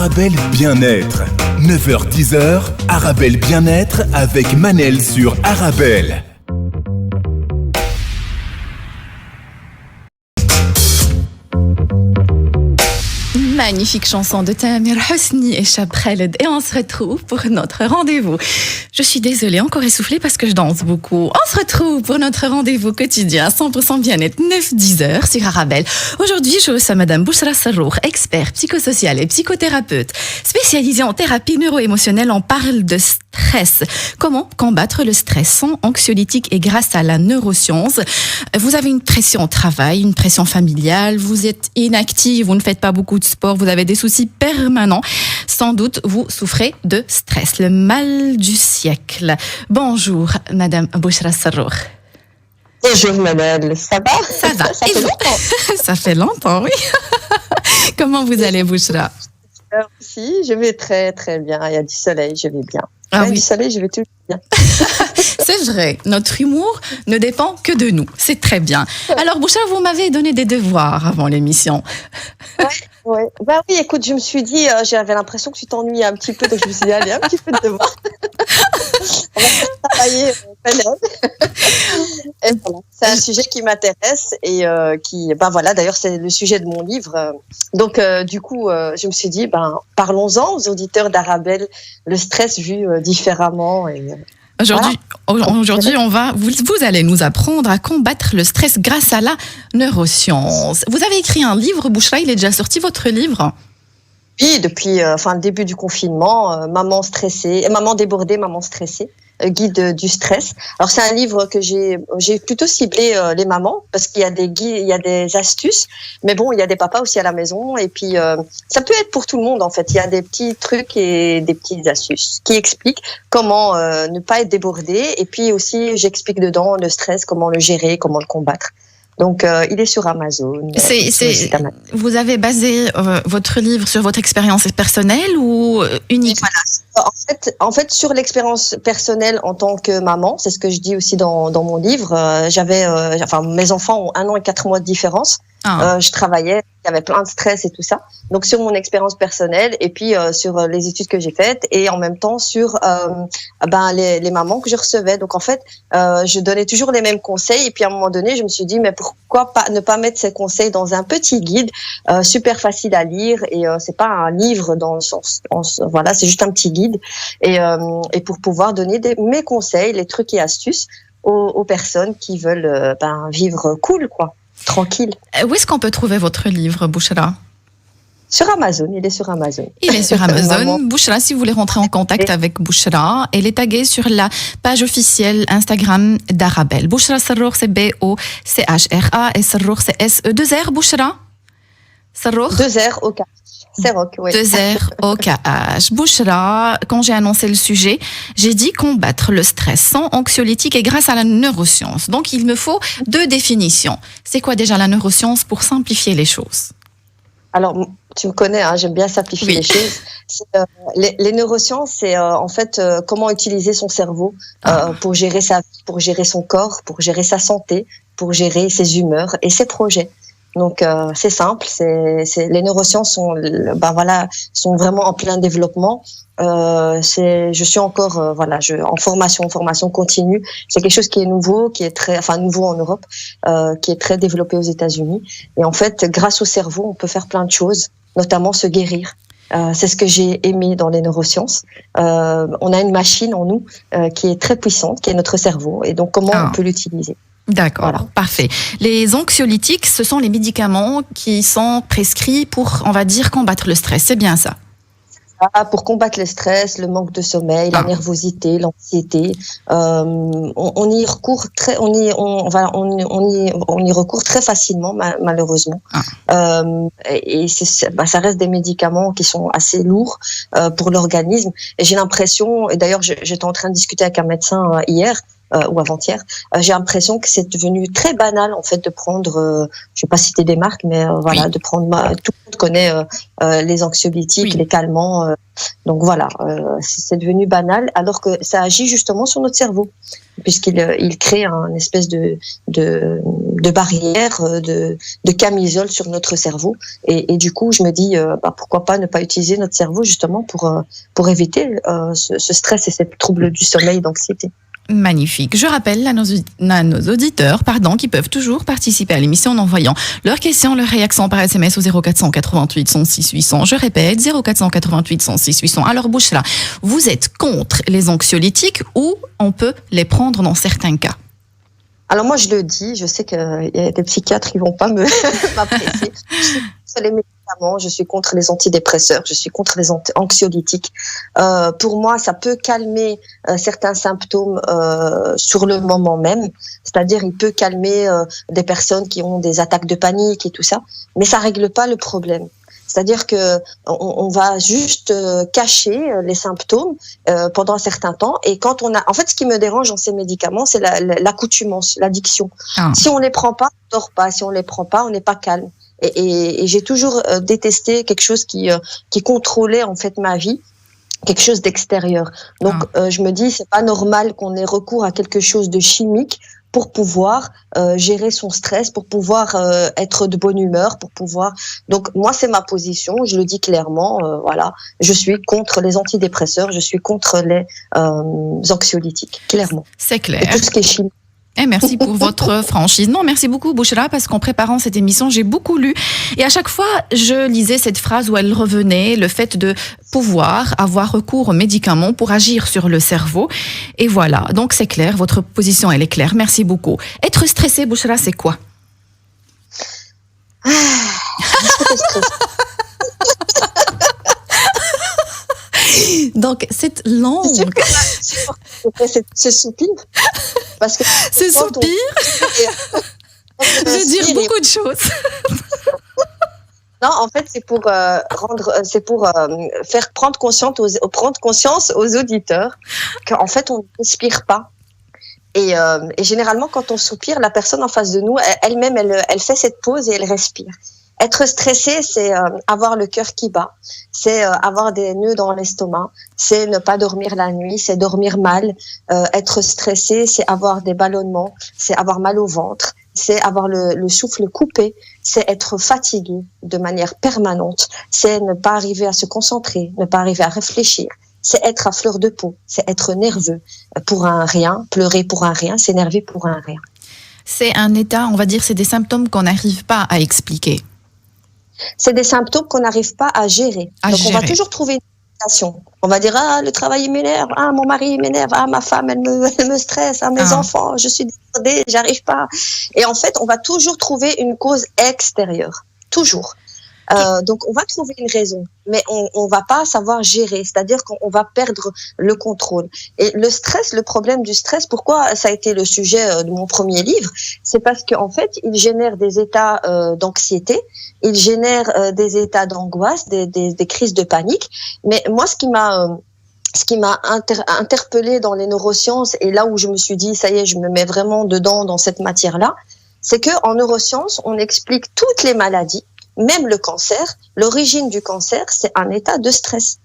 Arabelle Bien-être. 9h-10h, Arabelle Bien-être avec Manel sur Arabelle. Magnifique chanson de Tamir Hosni et Chab Khaled. Et on se retrouve pour notre rendez-vous. Je suis désolée, encore essoufflée parce que je danse beaucoup. On se retrouve pour notre rendez-vous quotidien 100% bien-être 9-10 heures sur Arabelle. Aujourd'hui, je reçois Madame Bouchra Sarrour, expert psychosocial et psychothérapeute, spécialisée en thérapie neuro-émotionnelle. On parle de stress. Comment combattre le stress sans anxiolytique et grâce à la neuroscience. Vous avez une pression au travail, une pression familiale, vous êtes inactive, vous ne faites pas beaucoup de sport, vous avez des soucis permanents. Sans doute, vous souffrez de stress, le mal du siècle. Bonjour, Madame Bouchra Sarrour. Bonjour, Manel. Ça va? Ça va. Ça fait longtemps. Ça fait longtemps, oui. Comment vous allez, Bouchra? Si, je vais très, très bien. Il y a du soleil, je vais bien. Ah il y a oui. du soleil, je vais tout bien. C'est vrai, notre humour ne dépend que de nous. C'est très bien. Alors, Bouchra, vous m'avez donné des devoirs avant l'émission. Ouais. Bah oui, écoute, je me suis dit, j'avais l'impression que tu t'ennuyais un petit peu, donc je me suis dit, allez, un petit peu de devoirs. On va faire travailler Manel. Et voilà, c'est un sujet qui m'intéresse et voilà, d'ailleurs, c'est le sujet de mon livre. Donc, du coup, je me suis dit, parlons-en aux auditeurs d'Arabelle, le stress vu différemment. Aujourd'hui, vous allez nous apprendre à combattre le stress grâce à la neuroscience. Vous avez écrit un livre, Bouchra, il est déjà sorti, votre livre? Oui, depuis le début du confinement, maman stressée, maman débordée, maman stressée, guide du stress. Alors c'est un livre que j'ai plutôt ciblé les mamans parce qu'il y a des guides, il y a des astuces, mais bon, il y a des papas aussi à la maison et puis ça peut être pour tout le monde en fait. Il y a des petits trucs et des petites astuces qui expliquent comment ne pas être débordé et puis aussi j'explique dedans le stress, comment le gérer, comment le combattre. Donc, il est sur Amazon. Vous avez basé votre livre sur votre expérience personnelle ou unique? Voilà. En fait, sur l'expérience personnelle en tant que maman, c'est ce que je dis aussi dans mon livre. Mes enfants ont 1 an et 4 mois de différence. Je travaillais, il y avait plein de stress et tout ça. Donc sur mon expérience personnelle et puis sur les études que j'ai faites et en même temps sur les mamans que je recevais. Donc en fait, je donnais toujours les mêmes conseils et puis à un moment donné, je me suis dit mais pourquoi ne pas mettre ces conseils dans un petit guide super facile à lire et c'est pas un livre dans le sens voilà, c'est juste un petit guide et pour pouvoir donner mes conseils, les trucs et astuces aux personnes qui veulent vivre cool quoi. Tranquille. Où est-ce qu'on peut trouver votre livre, Bouchra? Sur Amazon, il est sur Amazon. Il est sur Amazon. Bouchra, si vous voulez rentrer en contact avec Bouchra, elle est taguée sur la page officielle Instagram d'Arabelle. Bouchra Sarrour, c'est B-O-C-H-R-A et Sarrour, c'est S-E-2-R, Bouchra? Sarrour? 2 R au cas. C'est rock, oui. 2 R au KH. Bouchra, quand j'ai annoncé le sujet, j'ai dit combattre le stress sans anxiolytique et grâce à la neuroscience. Donc, il me faut 2 définitions. C'est quoi déjà la neuroscience pour simplifier les choses? Alors, tu me connais, hein, j'aime bien simplifier les choses. Les neurosciences, c'est en fait comment utiliser son cerveau pour gérer sa vie, pour gérer son corps, pour gérer sa santé, pour gérer ses humeurs et ses projets. Donc c'est simple, les neurosciences sont vraiment en plein développement. Je suis encore en formation continue. C'est quelque chose qui est nouveau, nouveau en Europe, qui est très développé aux États-Unis. Et en fait, grâce au cerveau, on peut faire plein de choses, notamment se guérir. C'est ce que j'ai aimé dans les neurosciences. On a une machine en nous qui est très puissante, qui est notre cerveau. Et donc comment on peut l'utiliser? D'accord, voilà. Parfait. Les anxiolytiques, ce sont les médicaments qui sont prescrits pour, on va dire, combattre le stress. C'est bien ça? Pour combattre le stress, le manque de sommeil, la nervosité, l'anxiété, on y recourt très facilement malheureusement. Ça reste des médicaments qui sont assez lourds pour l'organisme. Et j'ai l'impression, et d'ailleurs j'étais en train de discuter avec un médecin hier. ou avant-hier, j'ai l'impression que c'est devenu très banal en fait de prendre, je vais pas citer des marques, mais voilà, de prendre. Tout le monde connaît les anxiolytiques, les calmants. Donc voilà, c'est devenu banal, alors que ça agit justement sur notre cerveau, puisqu'il crée une espèce de barrière, de camisole sur notre cerveau. Et du coup, je me dis, pourquoi pas ne pas utiliser notre cerveau justement pour éviter ce stress et ces troubles du sommeil, d'anxiété. Magnifique. Je rappelle à nos auditeurs qui peuvent toujours participer à l'émission en envoyant leurs questions, leurs réactions par SMS au 0488 106 800. Je répète, 0488 106 800. Alors Bouchra, vous êtes contre les anxiolytiques ou on peut les prendre dans certains cas? Alors moi je le dis, je sais qu'il y a des psychiatres qui vont pas m'apprécier. Je suis contre les médicaments, je suis contre les antidépresseurs, je suis contre les anxiolytiques. Pour moi, ça peut calmer certains symptômes sur le moment même. C'est-à-dire, il peut calmer des personnes qui ont des attaques de panique et tout ça, mais ça règle pas le problème. C'est-à-dire que on va juste cacher les symptômes pendant un certain temps. Et quand on a, en fait, ce qui me dérange dans ces médicaments, c'est l'accoutumance, l'addiction. Si on les prend pas, on dort pas. Si on les prend pas, on n'est pas calme. Et j'ai toujours détesté quelque chose qui contrôlait en fait ma vie, quelque chose d'extérieur. Donc je me dis, c'est pas normal qu'on ait recours à quelque chose de chimique pour pouvoir gérer son stress, pour pouvoir être de bonne humeur, pour pouvoir. Donc moi c'est ma position, je le dis clairement. Voilà, je suis contre les antidépresseurs, je suis contre les anxiolytiques, clairement. C'est clair. Et tout ce qui est chimique. Et merci pour votre franchise. Non, merci beaucoup, Bouchra, parce qu'en préparant cette émission, j'ai beaucoup lu. Et à chaque fois, je lisais cette phrase où elle revenait, le fait de pouvoir avoir recours aux médicaments pour agir sur le cerveau. Et voilà. Donc, c'est clair. Votre position, elle est claire. Merci beaucoup. Être stressé, Bouchra, c'est quoi? Donc, cette langue. Ce soupir. Parce que ce soupir veut dire beaucoup de choses. Non, en fait, c'est pour faire prendre conscience aux auditeurs qu'en fait, on ne respire pas. Et généralement, quand on soupire, la personne en face de nous, elle-même, elle fait cette pause et elle respire. Être stressé, c'est avoir le cœur qui bat, c'est avoir des nœuds dans l'estomac, c'est ne pas dormir la nuit, c'est dormir mal. Être stressé, c'est avoir des ballonnements, c'est avoir mal au ventre, c'est avoir le souffle coupé, c'est être fatigué de manière permanente, c'est ne pas arriver à se concentrer, ne pas arriver à réfléchir. C'est être à fleur de peau, c'est être nerveux pour un rien, pleurer pour un rien, s'énerver pour un rien. C'est un état, on va dire, c'est des symptômes qu'on n'arrive pas à expliquer. C'est des symptômes qu'on n'arrive pas à gérer. Donc, on va toujours trouver une explication. On va dire, le travail m'énerve, mon mari m'énerve, ma femme, elle me stresse, mes enfants, je suis débordée, j'arrive pas. Et en fait, on va toujours trouver une cause extérieure. Toujours. Donc, on va trouver une raison, mais on va pas savoir gérer, c'est-à-dire qu'on va perdre le contrôle. Et le stress, le problème du stress, pourquoi ça a été le sujet de mon premier livre, c'est parce qu'en fait, il génère des états d'anxiété, il génère des états d'angoisse, des crises de panique. Mais moi, ce qui m'a interpellée dans les neurosciences, et là où je me suis dit, ça y est, je me mets vraiment dedans dans cette matière-là, c'est que en neurosciences, on explique toutes les maladies. Même le cancer, l'origine du cancer, c'est un état de stress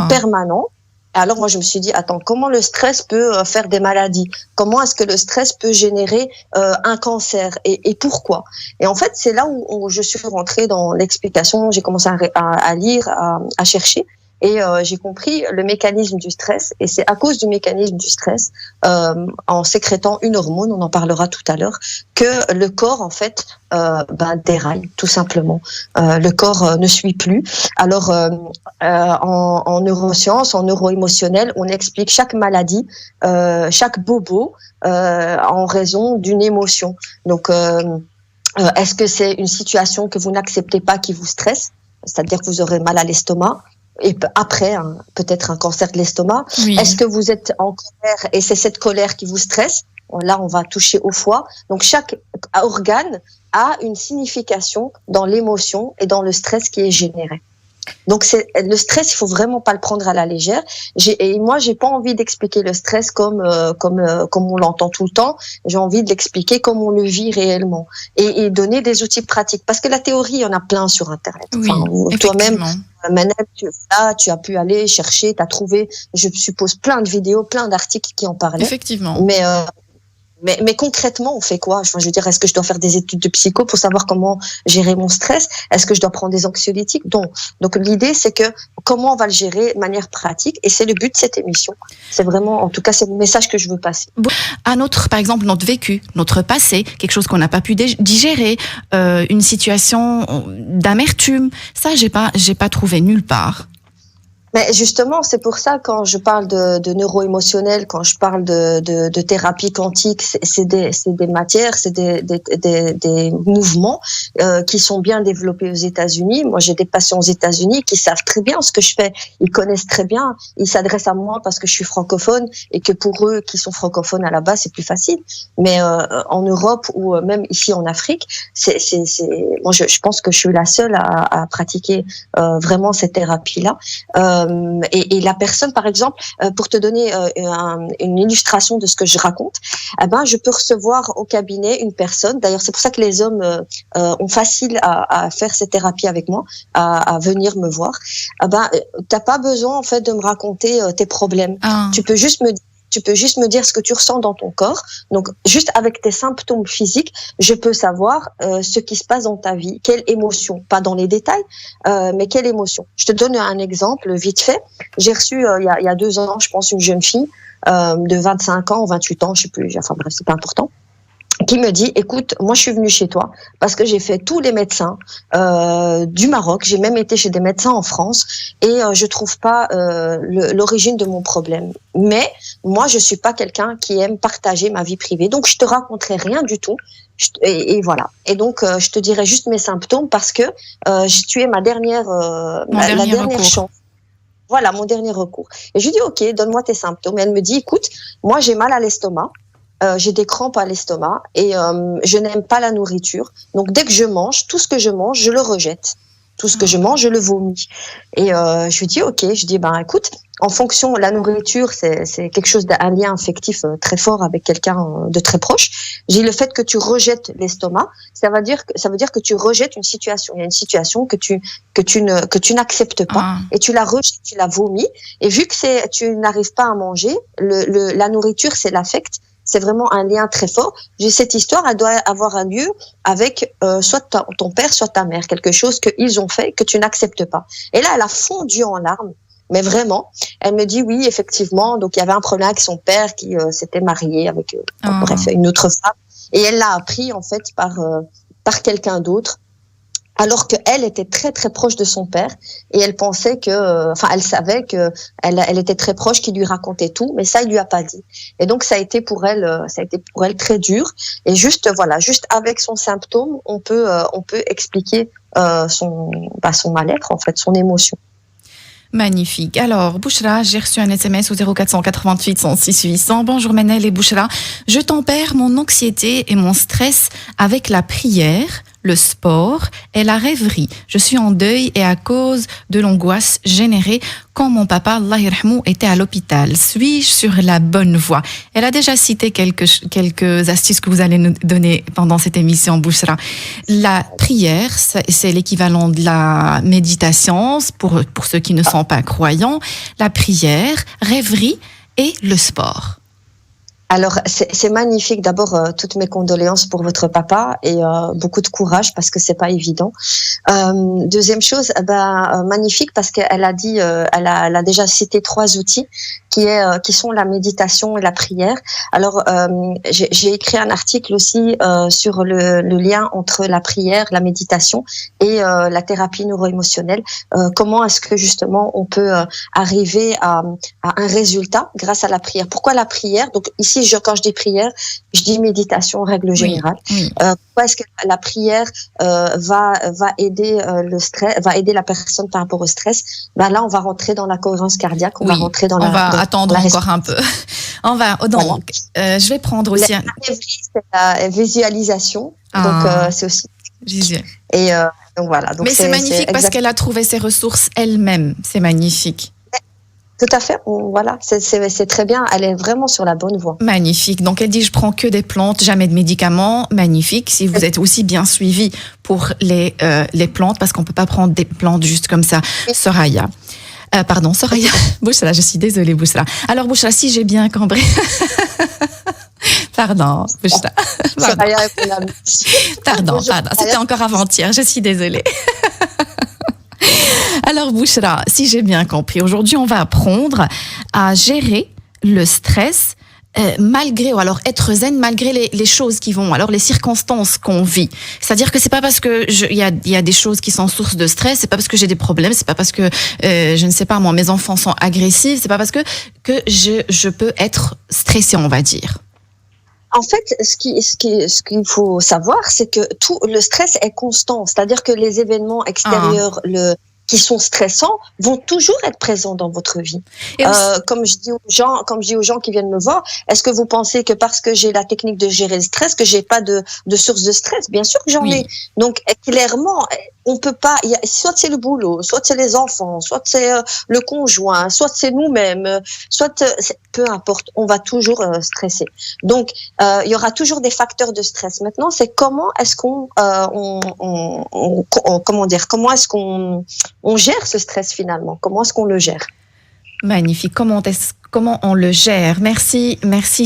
permanent. Alors moi, je me suis dit, attends, comment le stress peut faire des maladies? Comment est-ce que le stress peut générer un cancer? Et pourquoi? Et en fait, c'est là où je suis rentrée dans l'explication. J'ai commencé à lire, à chercher. Et j'ai compris le mécanisme du stress. Et c'est à cause du mécanisme du stress, en sécrétant une hormone, on en parlera tout à l'heure, que le corps, en fait, déraille, tout simplement. Le corps ne suit plus. Alors, en neurosciences, en neuroémotionnel, on explique chaque maladie, chaque bobo, en raison d'une émotion. Donc, est-ce que c'est une situation que vous n'acceptez pas qui vous stresse? C'est-à-dire que vous aurez mal à l'estomac? Et après, peut-être un cancer de l'estomac. Oui. Est-ce que vous êtes en colère et c'est cette colère qui vous stresse? Là, on va toucher au foie. Donc, chaque organe a une signification dans l'émotion et dans le stress qui est généré. Donc le stress, il faut vraiment pas le prendre à la légère. Et moi, j'ai pas envie d'expliquer le stress comme on l'entend tout le temps. J'ai envie de l'expliquer comme on le vit réellement et donner des outils pratiques. Parce que la théorie, il y en a plein sur Internet. Oui, toi-même, Manel, tu as pu aller chercher, tu as trouvé, je suppose, plein de vidéos, plein d'articles qui en parlaient. Effectivement. Mais concrètement, on fait quoi? Je veux dire, est-ce que je dois faire des études de psycho pour savoir comment gérer mon stress? Est-ce que je dois prendre des anxiolytiques? Donc l'idée, c'est que comment on va le gérer de manière pratique, et c'est le but de cette émission. C'est vraiment, en tout cas, c'est le message que je veux passer. À par exemple, notre vécu, notre passé, quelque chose qu'on n'a pas pu digérer, une situation d'amertume, ça, j'ai pas trouvé nulle part. Mais justement, c'est pour ça, quand je parle de neuro-émotionnel, quand je parle de thérapie quantique, c'est des matières, c'est des mouvements qui sont bien développés aux États-Unis. Moi, j'ai des patients aux États-Unis qui savent très bien ce que je fais. Ils connaissent très bien. Ils s'adressent à moi parce que je suis francophone et que pour eux, qui sont francophones à la base, c'est plus facile. Mais en Europe ou même ici en Afrique, moi, je pense que je suis la seule à pratiquer vraiment cette thérapie-là. Et la personne, par exemple, pour te donner une illustration de ce que je raconte, je peux recevoir au cabinet une personne. D'ailleurs, c'est pour ça que les hommes ont facile à faire cette thérapie avec moi, à venir me voir. T'as pas besoin en fait de me raconter tes problèmes. Tu peux juste me dire ce que tu ressens dans ton corps. Donc, juste avec tes symptômes physiques, je peux savoir ce qui se passe dans ta vie, quelle émotion, pas dans les détails, mais quelle émotion. Je te donne un exemple vite fait. J'ai reçu il y a 2 ans, je pense, une jeune fille de 25 ans ou 28 ans, je sais plus, enfin bref, c'est pas important, qui me dit, écoute, moi je suis venue chez toi parce que j'ai fait tous les médecins du Maroc, j'ai même été chez des médecins en France et je trouve pas l'origine de mon problème. Mais moi je suis pas quelqu'un qui aime partager ma vie privée, donc je te raconterai rien du tout. Et voilà. Et donc je te dirai juste mes symptômes parce que tu es ma dernière chance. Voilà, mon dernier recours. Et je lui dis, ok, donne-moi tes symptômes. Et elle me dit, écoute, moi j'ai mal à l'estomac. J'ai des crampes à l'estomac et je n'aime pas la nourriture. Donc dès que je mange, tout ce que je mange, je le rejette. Tout ce que je mange, je le vomis. Et je lui dis ok, je dis écoute, en fonction, la nourriture, c'est quelque chose d'un lien affectif très fort avec quelqu'un de très proche. J'ai le fait que tu rejettes l'estomac, ça veut dire que tu rejettes une situation. Il y a une situation que tu n'acceptes pas et tu la rejettes, tu la vomis. Et vu que tu n'arrives pas à manger, la nourriture, c'est l'affect. C'est vraiment un lien très fort. Cette histoire, elle doit avoir un lieu avec soit ton père, soit ta mère, quelque chose qu'ils ont fait que tu n'acceptes pas. Et là, elle a fondu en larmes, mais vraiment. Elle me dit oui, effectivement. Donc il y avait un problème avec son père qui s'était marié avec bref une autre femme, et elle l'a appris en fait par quelqu'un d'autre. Alors qu'elle était très très proche de son père et elle pensait elle savait que elle était très proche, qu'il lui racontait tout, mais ça il lui a pas dit. Et donc ça a été pour elle très dur. Et juste avec son symptôme, on peut expliquer son mal-être en fait, son émotion. Magnifique. Alors, Bouchra, j'ai reçu un SMS au 0488 106 800. Bonjour Manel et Bouchra. Je tempère mon anxiété et mon stress avec la prière, le sport et la rêverie. Je suis en deuil et à cause de l'angoisse générée quand mon papa, Allah yarhamou, était à l'hôpital. Suis-je sur la bonne voie? Elle a déjà cité quelques astuces que vous allez nous donner pendant cette émission, Bouchra. La prière, c'est l'équivalent de la méditation pour ceux qui ne sont pas croyants. La prière, rêverie et le sport. Alors, c'est magnifique. D'abord, toutes mes condoléances pour votre papa et beaucoup de courage parce que c'est pas évident. Deuxième chose, magnifique parce qu'elle a dit, elle a déjà cité 3 outils qui sont la méditation et la prière. Alors, j'ai écrit un article aussi sur le lien entre la prière, la méditation et la thérapie neuro-émotionnelle. Comment est-ce que justement on peut arriver à un résultat grâce à la prière? Pourquoi la prière? Donc ici, quand je dis prière, je dis méditation en règle générale. Oui. Pourquoi est-ce que la prière va aider le stress, va aider la personne par rapport au stress? Là, on va rentrer dans la cohérence cardiaque, on va rentrer dans attendre encore un peu. On va donc je vais prendre aussi c'est la visualisation. Donc c'est aussi Jésus. Et Donc voilà. Donc Mais c'est magnifique parce qu'elle a trouvé ses ressources elle-même. C'est magnifique. Tout à fait. Voilà, c'est très bien. Elle est vraiment sur la bonne voie. Magnifique. Donc elle dit je prends que des plantes, jamais de médicaments. Magnifique. Si vous êtes aussi bien suivi pour les plantes, parce qu'on peut pas prendre des plantes juste comme ça. Soraya. Pardon, Soraya. Bouchra, je suis désolée, Bouchra. Alors Bouchra, si j'ai bien compris. Pardon, Bouchra. Pardon. C'était encore avant-hier. Je suis désolée. Alors Bouchra, si j'ai bien compris, aujourd'hui on va apprendre à gérer le stress malgré, ou alors être zen malgré les choses qui vont, alors les circonstances qu'on vit. C'est-à-dire que c'est pas parce que il y a des choses qui sont source de stress, c'est pas parce que j'ai des problèmes, c'est pas parce que je ne sais pas moi, mes enfants sont agressifs, c'est pas parce que je peux être stressée, on va dire. En fait, ce qu'il faut savoir, c'est que tout le stress est constant. C'est-à-dire que les événements extérieurs, qui sont stressants, vont toujours être présents dans votre vie. Comme je dis aux gens qui viennent me voir, est-ce que vous pensez que parce que j'ai la technique de gérer le stress, que j'ai pas de source de stress? Bien sûr que j'en ai. Donc, clairement, on peut pas, soit c'est le boulot, soit c'est les enfants, soit c'est le conjoint, soit c'est nous-mêmes, soit peu importe, on va toujours stresser. Donc, il y aura toujours des facteurs de stress. Maintenant, c'est comment est-ce qu'on comment est-ce qu'on gère ce stress finalement? Comment est-ce qu'on le gère? Magnifique. Comment on le gère? Merci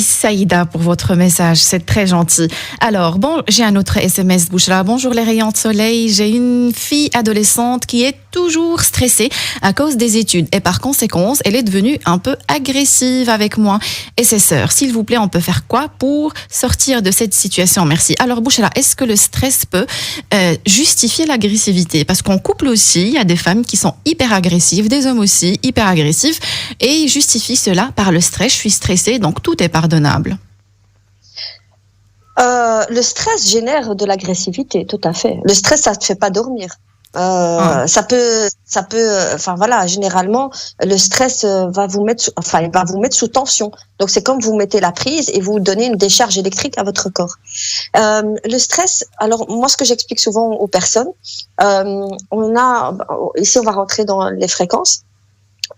Saïda pour votre message, c'est très gentil. Alors, bon, j'ai un autre SMS, Bouchra. Bonjour les rayons de soleil, j'ai une fille adolescente qui est toujours stressée à cause des études et par conséquent, elle est devenue un peu agressive avec moi et ses sœurs. S'il vous plaît, on peut faire quoi pour sortir de cette situation? Merci. Alors Bouchra, est-ce que le stress peut justifier l'agressivité? Parce qu'en couple aussi, il y a des femmes qui sont hyper agressives, des hommes aussi hyper agressifs et ils justifient cela par le stress. Je suis stressée, donc tout est pardonnable. Le stress génère de l'agressivité, tout à fait. Le stress, ça te fait pas dormir. Ça peut, enfin voilà, généralement, le stress va vous mettre sous tension. Donc c'est comme vous mettez la prise et vous donnez une décharge électrique à votre corps. Le stress, alors moi ce que j'explique souvent aux personnes, ici on va rentrer dans les fréquences.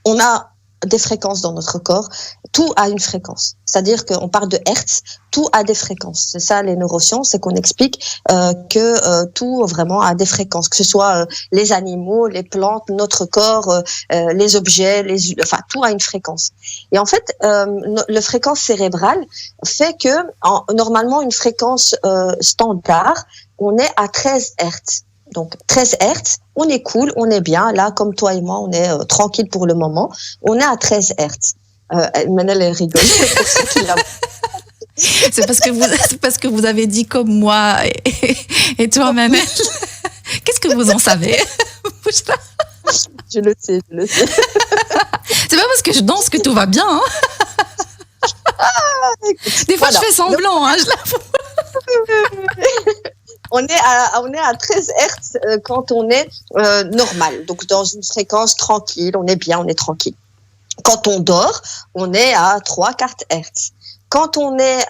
On a des fréquences dans notre corps. Tout a une fréquence. C'est-à-dire qu'on parle de hertz, tout a des fréquences. C'est ça les neurosciences, c'est qu'on explique que tout vraiment a des fréquences, que ce soit les animaux, les plantes, notre corps, les objets, enfin tout a une fréquence. Et en fait, le fréquence cérébrale fait que normalement une fréquence standard, on est à 13 hertz. Donc 13 Hertz, on est cool, on est bien. Là, comme toi et moi, on est tranquille pour le moment. On est à 13 Hertz. Manel, elle rigole. C'est parce que vous avez dit comme moi et toi, Manel. Qu'est-ce que vous en savez? Je le sais. C'est pas parce que je danse que tout va bien. Hein. Des fois, je fais semblant, je l'avoue. On est à 13 Hertz quand on est normal, donc dans une fréquence tranquille, on est bien, on est tranquille. Quand on dort, on est à 3-4 Hertz. Quand on est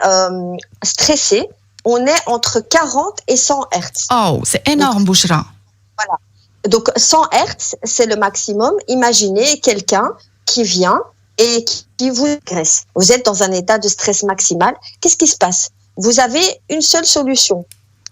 stressé, on est entre 40 et 100 Hertz. Oh, c'est énorme, Bouchra. Voilà. Donc 100 Hertz, c'est le maximum. Imaginez quelqu'un qui vient et qui vous agresse. Vous êtes dans un état de stress maximal. Qu'est-ce qui se passe? Vous avez une seule solution.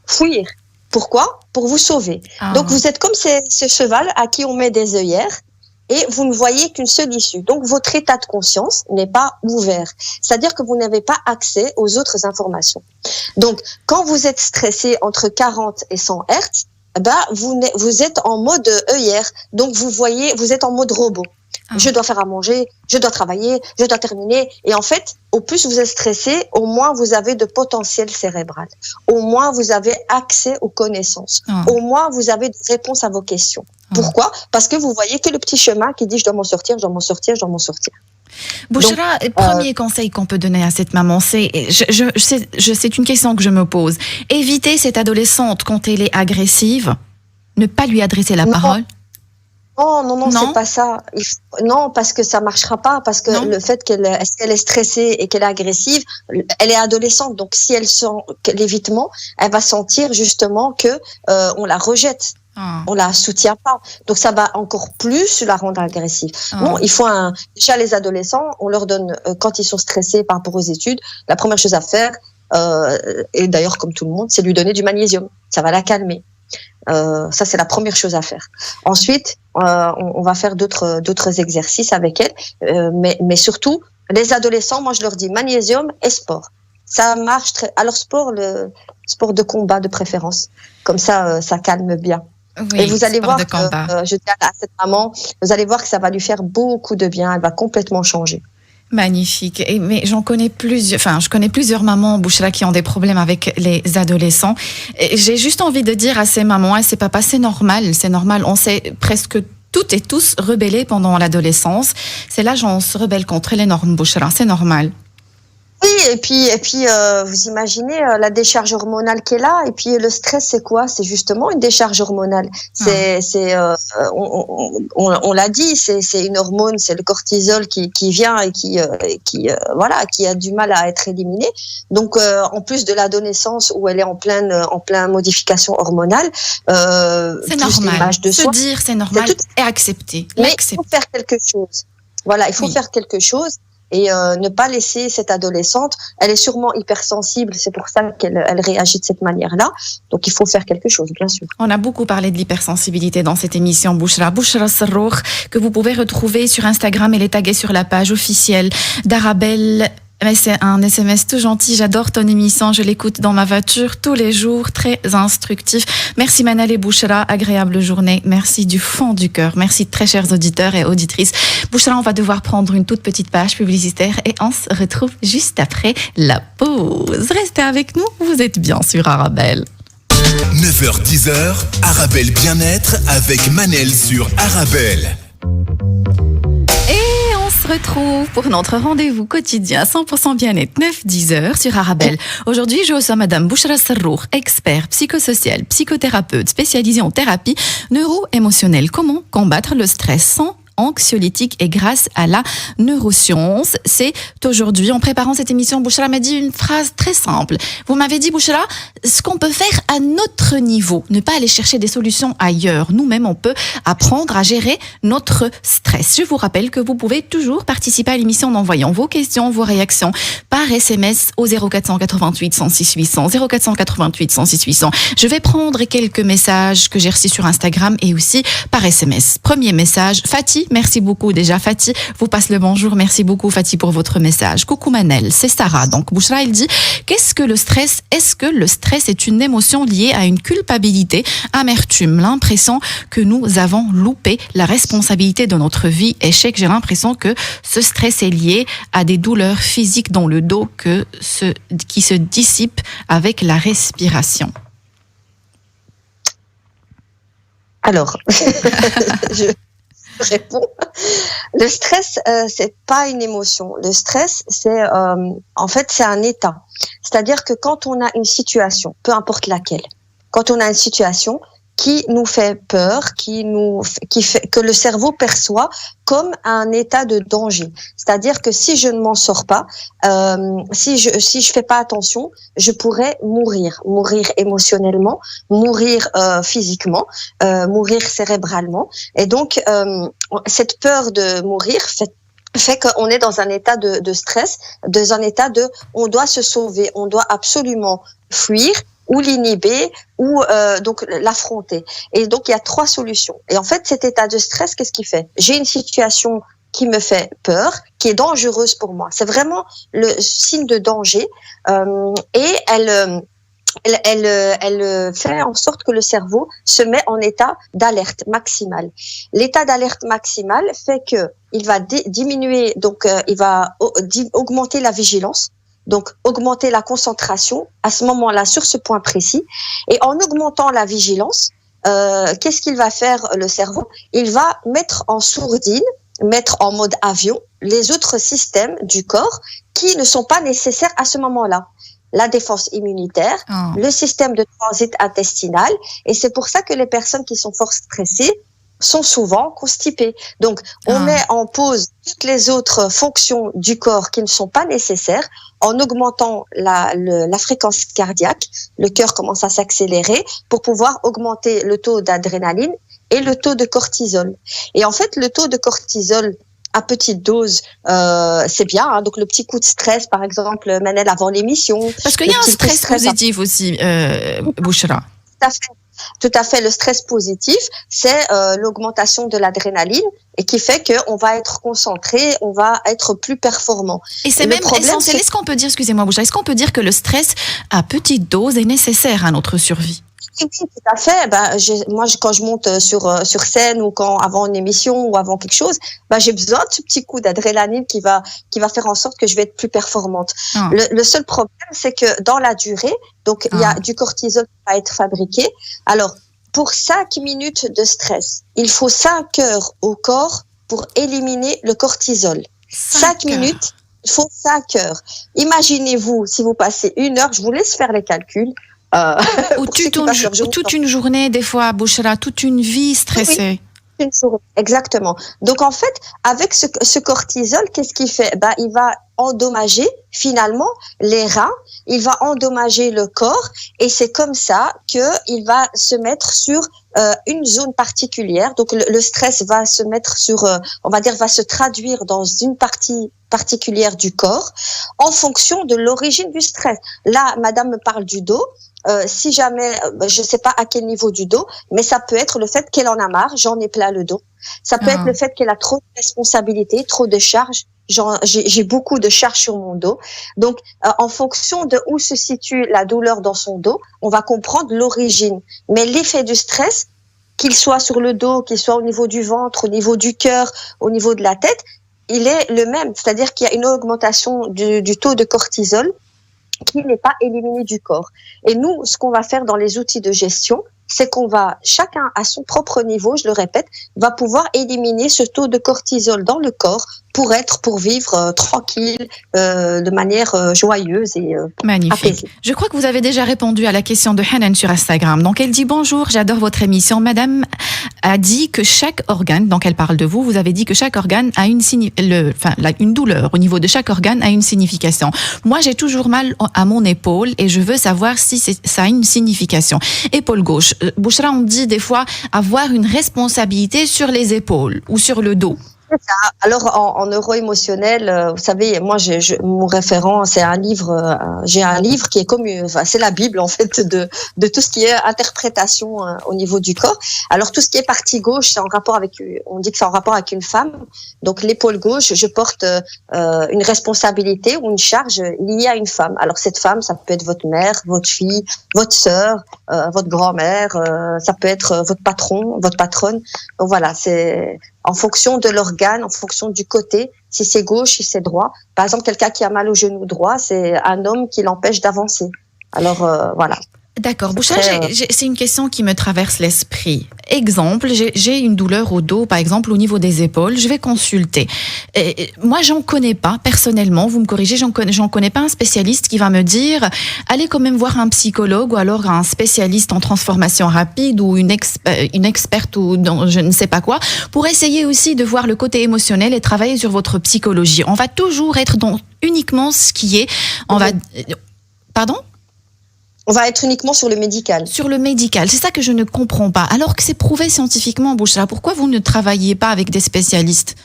Fuir. Pourquoi? Pour vous sauver. Donc vous êtes comme ce cheval à qui on met des œillères et vous ne voyez qu'une seule issue. Donc votre état de conscience n'est pas ouvert. C'est-à-dire que vous n'avez pas accès aux autres informations. Donc quand vous êtes stressé entre 40 et 100 Hertz, vous êtes en mode œillère. Donc vous êtes en mode robot. Je dois faire à manger, je dois travailler, je dois terminer. Et en fait, au plus vous êtes stressé, au moins vous avez de potentiel cérébral. Au moins vous avez accès aux connaissances. Au moins vous avez des réponses à vos questions. Pourquoi? Parce que vous voyez que le petit chemin qui dit je dois m'en sortir, je dois m'en sortir, je dois m'en sortir. Bouchra, premier conseil qu'on peut donner à cette maman, c'est une question que je me pose. Éviter cette adolescente quand elle est agressive, ne pas lui adresser la parole. Non, c'est pas ça. Non, parce que ça marchera pas, parce que le fait qu'elle est stressée et qu'elle est agressive, elle est adolescente, donc si elle sent l'évitement, elle va sentir justement que on la rejette. On la soutient pas. Donc, ça va encore plus la rendre agressive. Non, il faut déjà les adolescents, on leur donne, quand ils sont stressés par rapport aux études, la première chose à faire, et d'ailleurs, comme tout le monde, c'est lui donner du magnésium. Ça va la calmer. Ça, c'est la première chose à faire. Ensuite, on va faire d'autres exercices avec elle. Mais surtout, les adolescents, moi, je leur dis magnésium et sport. Ça marche très. Alors, le sport de combat de préférence. Comme ça, ça calme bien. Oui, et vous allez voir que, je dis à cette maman, vous allez voir que ça va lui faire beaucoup de bien. Elle va complètement changer. Magnifique. Mais je connais plusieurs mamans, Bouchra, qui ont des problèmes avec les adolescents. Et j'ai juste envie de dire à ces mamans, et ces papas, c'est normal. On s'est presque toutes et tous rebellés pendant l'adolescence. C'est l'âge où on se rebelle contre les normes, Bouchra. C'est normal. Oui, et puis vous imaginez la décharge hormonale qui est là, et puis le stress, c'est quoi? C'est justement une décharge hormonale. On l'a dit, c'est une hormone, c'est le cortisol qui vient et qui a du mal à être éliminé. Donc en plus de l'adolescence où elle est en pleine modification hormonale, c'est normal. Se dire c'est normal et accepter. Mais il faut faire quelque chose. Voilà, il faut faire quelque chose. Et ne pas laisser cette adolescente, elle est sûrement hypersensible, c'est pour ça qu'elle réagit de cette manière-là. Donc il faut faire quelque chose, bien sûr. On a beaucoup parlé de l'hypersensibilité dans cette émission Bouchra Serrour, que vous pouvez retrouver sur Instagram. Elle est taguée sur la page officielle d'Arabelle. Mais c'est un SMS tout gentil, j'adore ton émission, je l'écoute dans ma voiture tous les jours, très instructif. Merci Manel et Bouchra, agréable journée, merci du fond du cœur, merci très chers auditeurs et auditrices. Bouchra, on va devoir prendre une toute petite page publicitaire et on se retrouve juste après la pause. Restez avec nous, vous êtes bien sur Arabelle. 9h-10h, Arabelle Bien-être avec Manel sur Arabelle. On se retrouve pour notre rendez-vous quotidien 100% bien-être 9-10h sur Arabelle. Aujourd'hui, je reçois Madame Bouchra Serrour, expert psychosocial, psychothérapeute spécialisée en thérapie neuro-émotionnelle. Comment combattre le stress sans anxiolytique et grâce à la neuroscience. C'est aujourd'hui, en préparant cette émission, Bouchra m'a dit une phrase très simple. Vous m'avez dit, Bouchra, ce qu'on peut faire à notre niveau, ne pas aller chercher des solutions ailleurs. Nous-mêmes, on peut apprendre à gérer notre stress. Je vous rappelle que vous pouvez toujours participer à l'émission en envoyant vos questions, vos réactions par SMS au 0488 106 800, 0488 106 800. Je vais prendre quelques messages que j'ai reçus sur Instagram et aussi par SMS. Premier message, Fatih. Merci beaucoup déjà Fatih, vous passe le bonjour, merci beaucoup Fatih pour votre message. Coucou Manel, c'est Sarah. Donc Bouchra il dit, qu'est-ce que le stress? Est-ce que le stress est une émotion liée à une culpabilité, amertume, l'impression que nous avons loupé la responsabilité de notre vie, échec? J'ai l'impression que ce stress est lié à des douleurs physiques dans le dos qui se dissipent avec la respiration. Alors, je réponds. Le stress, c'est pas une émotion. Le stress, c'est en fait c'est un état. C'est-à-dire que quand on a une situation, peu importe laquelle, quand on a une situation qui nous fait peur, qui fait que le cerveau perçoit comme un état de danger. C'est-à-dire que si je ne m'en sors pas, si je fais pas attention, je pourrais mourir émotionnellement, mourir physiquement, mourir cérébralement. Et donc cette peur de mourir fait qu'on est dans un état de stress, dans un état on doit se sauver, on doit absolument fuir ou l'inhiber, ou donc l'affronter. Et donc il y a 3 solutions. Et en fait, cet état de stress, qu'est-ce qu'il fait? J'ai une situation qui me fait peur, qui est dangereuse pour moi. C'est vraiment le signe de danger, et elle fait en sorte que le cerveau se met en état d'alerte maximale. L'état d'alerte maximale fait que il va diminuer, donc il va augmenter la vigilance. Donc, augmenter la concentration à ce moment-là sur ce point précis. Et en augmentant la vigilance, qu'est-ce qu'il va faire le cerveau? Il va mettre en sourdine, mettre en mode avion les autres systèmes du corps qui ne sont pas nécessaires à ce moment-là. La défense immunitaire, le système de transit intestinal. Et c'est pour ça que les personnes qui sont fort stressées sont souvent constipés. Donc, on met en pause toutes les autres fonctions du corps qui ne sont pas nécessaires en augmentant la fréquence cardiaque. Le cœur commence à s'accélérer pour pouvoir augmenter le taux d'adrénaline et le taux de cortisol. Et en fait, le taux de cortisol à petite dose, c'est bien. Hein. Donc, le petit coup de stress, par exemple, Manel, avant l'émission. Parce qu'il y a un stress positif aussi, Bouchra. Tout à fait. Le stress positif, c'est l'augmentation de l'adrénaline et qui fait qu'on va être concentré, on va être plus performant. Et c'est même essentiel. Est-ce qu'on peut dire, excusez-moi Bouchra, est-ce qu'on peut dire que le stress à petite dose est nécessaire à notre survie? Oui, tout à fait. Moi, quand je monte sur scène ou avant une émission ou avant quelque chose, j'ai besoin de ce petit coup d'adrénaline qui va faire en sorte que je vais être plus performante. Le seul problème, c'est que dans la durée, donc il y a du cortisol qui va être fabriqué. Alors, pour 5 minutes de stress, il faut 5 heures au corps pour éliminer le cortisol. 5 minutes, il faut 5 heures. Imaginez-vous, si vous passez 1 heure, je vous laisse faire les calculs. Ou toute une journée, des fois, Bouchra, toute une vie stressée. Oui, une journée, exactement. Donc, en fait, avec ce cortisol, qu'est-ce qu'il fait? Il va endommager, finalement, les reins, il va endommager le corps, et c'est comme ça qu'il va se mettre sur une zone particulière. Donc, le stress va se mettre sur, on va dire, va se traduire dans une partie particulière du corps, en fonction de l'origine du stress. Là, madame me parle du dos. Si jamais, je ne sais pas à quel niveau du dos, mais ça peut être le fait qu'elle en a marre, j'en ai plein le dos. Ça peut être le fait qu'elle a trop de responsabilités, trop de charges. J'ai beaucoup de charges sur mon dos. Donc, en fonction de où se situe la douleur dans son dos, on va comprendre l'origine. Mais l'effet du stress, qu'il soit sur le dos, qu'il soit au niveau du ventre, au niveau du cœur, au niveau de la tête, il est le même. C'est-à-dire qu'il y a une augmentation du taux de cortisol qui n'est pas éliminé du corps. Et nous, ce qu'on va faire dans les outils de gestion, c'est qu'on va, chacun à son propre niveau, je le répète, va pouvoir éliminer ce taux de cortisol dans le corps pour vivre tranquille, de manière joyeuse et magnifique. Apaisée. Je crois que vous avez déjà répondu à la question de Hanan sur Instagram. Donc, elle dit bonjour, j'adore votre émission. Madame a dit que chaque organe, donc elle parle de vous, vous avez dit que chaque organe a une douleur au niveau de chaque organe a une signification. Moi, j'ai toujours mal à mon épaule et je veux savoir si ça a une signification. Épaule gauche. Bouchra, on dit des fois avoir une responsabilité sur les épaules ou sur le dos. Alors en neuro-émotionnel, vous savez, moi mon référent, c'est un livre. J'ai un livre qui est comme, c'est la Bible en fait de tout ce qui est interprétation au niveau du corps. Alors tout ce qui est partie gauche, c'est en rapport avec, on dit que c'est en rapport avec une femme. Donc l'épaule gauche, je porte une responsabilité ou une charge liée à une femme. Alors cette femme, ça peut être votre mère, votre fille, votre sœur, votre grand-mère, ça peut être votre patron, votre patronne. Donc voilà, c'est en fonction de l'organe, en fonction du côté, si c'est gauche, si c'est droit. Par exemple, quelqu'un qui a mal au genou droit, c'est un homme qui l'empêche d'avancer. Alors, voilà. D'accord. Bouchra, c'est une question qui me traverse l'esprit. Exemple, j'ai une douleur au dos, par exemple, au niveau des épaules. Je vais consulter. Moi, j'en connais pas, personnellement, vous me corrigez, j'en connais pas un spécialiste qui va me dire, allez quand même voir un psychologue ou alors un spécialiste en transformation rapide ou une experte ou dans je ne sais pas quoi, pour essayer aussi de voir le côté émotionnel et travailler sur votre psychologie. On va toujours être dans uniquement ce qui est, Pardon? On va être uniquement sur le médical. Sur le médical, c'est ça que je ne comprends pas. Alors que c'est prouvé scientifiquement, Bouchra, pourquoi vous ne travaillez pas avec des spécialistes?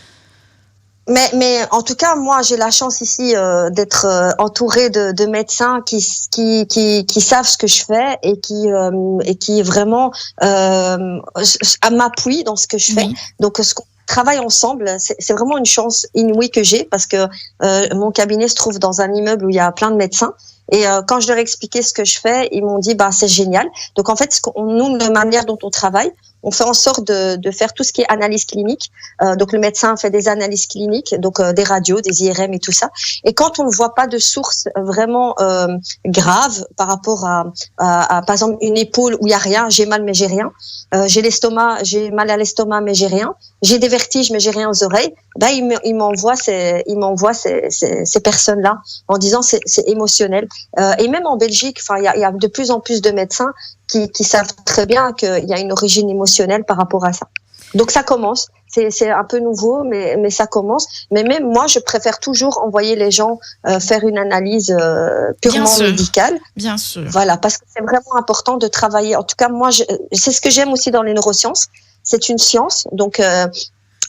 Mais en tout cas, moi, j'ai la chance ici d'être entourée de médecins qui savent ce que je fais et qui vraiment m'appuient dans ce que je fais. Donc, ce qu'on travaille ensemble, c'est vraiment une chance inouïe que j'ai parce que mon cabinet se trouve dans un immeuble où il y a plein de médecins. Et quand je leur ai expliqué ce que je fais, ils m'ont dit c'est génial. Donc en fait, nous, la manière dont on travaille, on fait en sorte de faire tout ce qui est analyse clinique. Donc le médecin fait des analyses cliniques, donc des radios, des IRM et tout ça. Et quand on ne voit pas de source vraiment grave par rapport à par exemple une épaule où il y a rien, j'ai mal mais j'ai rien, j'ai mal à l'estomac mais j'ai rien, j'ai des vertiges mais j'ai rien aux oreilles, il m'envoie ces personnes-là en disant c'est émotionnel. Et même en Belgique, il y a de plus en plus de médecins qui savent très bien qu'il y a une origine émotionnelle par rapport à ça. Donc ça commence. C'est un peu nouveau, mais ça commence. Mais même moi, je préfère toujours envoyer les gens faire une analyse purement médicale. Bien sûr. Voilà, parce que c'est vraiment important de travailler. En tout cas, moi, c'est ce que j'aime aussi dans les neurosciences. C'est une science, donc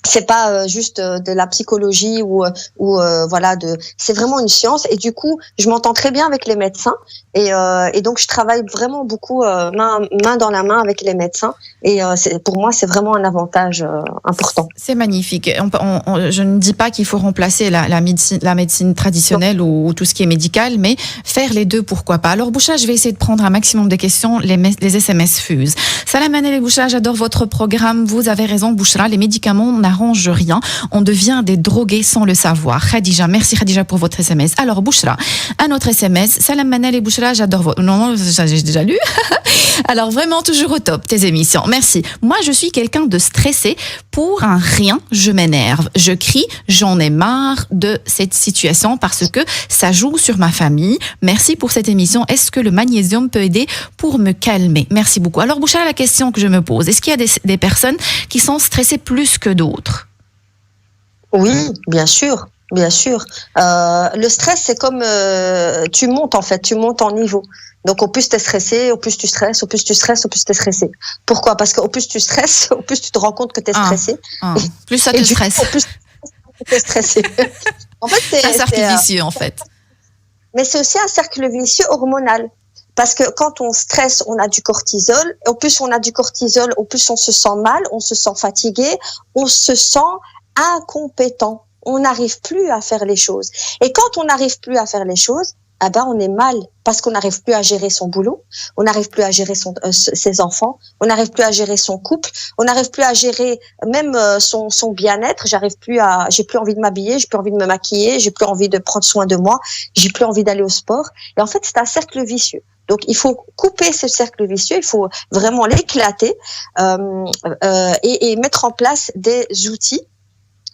c'est pas juste de la psychologie ou voilà, c'est vraiment une science. Et du coup, je m'entends très bien avec les médecins et donc je travaille vraiment beaucoup main dans la main avec les médecins. Et pour moi, c'est vraiment un avantage important. C'est magnifique. Je ne dis pas qu'il faut remplacer la médecine traditionnelle ou tout ce qui est médical, mais faire les deux, pourquoi pas. Alors Bouchra, je vais essayer de prendre un maximum de questions. Les SMS fusent. Salam Manel et Bouchra, j'adore votre programme. Vous avez raison, Bouchra, les médicaments n'arrangent rien. On devient des drogués sans le savoir. Khadija, merci Khadija pour votre SMS. Alors Bouchra, un autre SMS. Salam Manel et Bouchra, j'adore votre... Non, j'ai déjà lu. Alors vraiment toujours au top tes émissions. Merci. Moi, je suis quelqu'un de stressé. Pour un rien, je m'énerve. Je crie, j'en ai marre de cette situation parce que ça joue sur ma famille. Merci pour cette émission. Est-ce que le magnésium peut aider pour me calmer? Merci beaucoup. Alors Bouchra, la question que je me pose, est-ce qu'il y a des personnes qui sont stressées plus que d'autres? Oui, bien sûr. Bien sûr. Le stress, c'est comme tu montes en fait, tu montes en niveau. Donc au plus t'es stressé, au plus tu stresses, au plus tu stresses, au plus t'es stressé. Pourquoi? Parce qu'au plus tu stresses, au plus tu te rends compte que t'es stressé. Plus ça te stresse. Au plus t'es stressé. En fait, c'est un cercle vicieux en fait. Mais c'est aussi un cercle vicieux hormonal. Parce que quand on stresse, on a du cortisol. Au plus on a du cortisol, au plus on se sent mal, on se sent fatigué, on se sent incompétent. On n'arrive plus à faire les choses. Et quand on n'arrive plus à faire les choses, ah ben on est mal parce qu'on n'arrive plus à gérer son boulot, on n'arrive plus à gérer ses enfants, on n'arrive plus à gérer son couple, on n'arrive plus à gérer même son bien-être. J'ai plus envie de m'habiller, j'ai plus envie de me maquiller, j'ai plus envie de prendre soin de moi, j'ai plus envie d'aller au sport. Et en fait, c'est un cercle vicieux. Donc, il faut couper ce cercle vicieux, il faut vraiment l'éclater et mettre en place des outils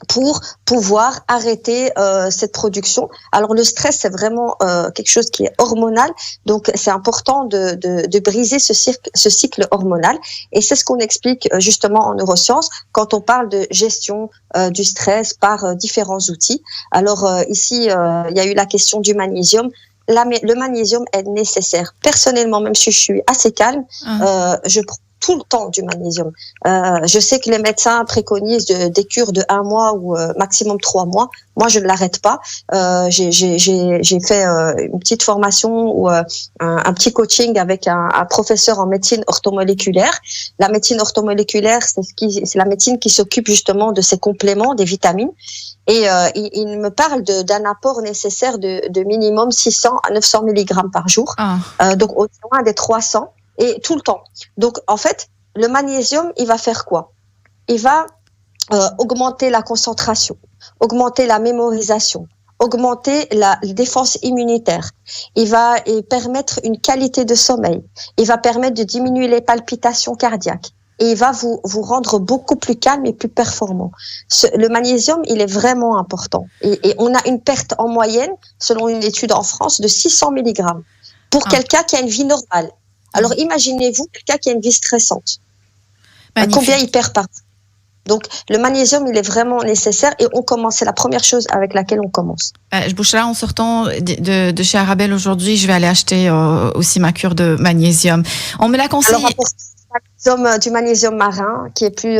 pour pouvoir arrêter cette production. Alors le stress, c'est vraiment quelque chose qui est hormonal, donc c'est important de briser ce cycle hormonal, et c'est ce qu'on explique justement en neurosciences quand on parle de gestion du stress par différents outils. Alors ici, il y a eu la question du magnésium. Le magnésium est nécessaire. Personnellement, même si je suis assez calme, je prends tout le temps du magnésium. Je sais que les médecins préconisent des cures de 1 mois ou maximum 3 mois. Moi, je ne l'arrête pas. J'ai fait une petite formation ou un petit coaching avec un professeur en médecine orthomoléculaire. La médecine orthomoléculaire, c'est la médecine qui s'occupe justement de ces compléments, des vitamines. Et il me parle d'un apport nécessaire de minimum 600 à 900 mg par jour. Donc au-delà des 300. Et tout le temps. Donc, en fait, le magnésium, il va faire quoi? Il va augmenter la concentration, augmenter la mémorisation, augmenter la défense immunitaire. Il va permettre une qualité de sommeil. Il va permettre de diminuer les palpitations cardiaques. Et il va vous rendre beaucoup plus calme et plus performant. Le magnésium, il est vraiment important. Et on a une perte en moyenne, selon une étude en France, de 600 mg pour quelqu'un qui a une vie normale. Alors, imaginez-vous quelqu'un qui a une vie stressante. Magnifique. Combien il perd par jour? Donc, le magnésium, il est vraiment nécessaire et c'est la première chose avec laquelle on commence. Bouchra, en sortant de chez Arabelle aujourd'hui, je vais aller acheter aussi ma cure de magnésium. On me l'a conseillé. Alors, du magnésium marin qui est plus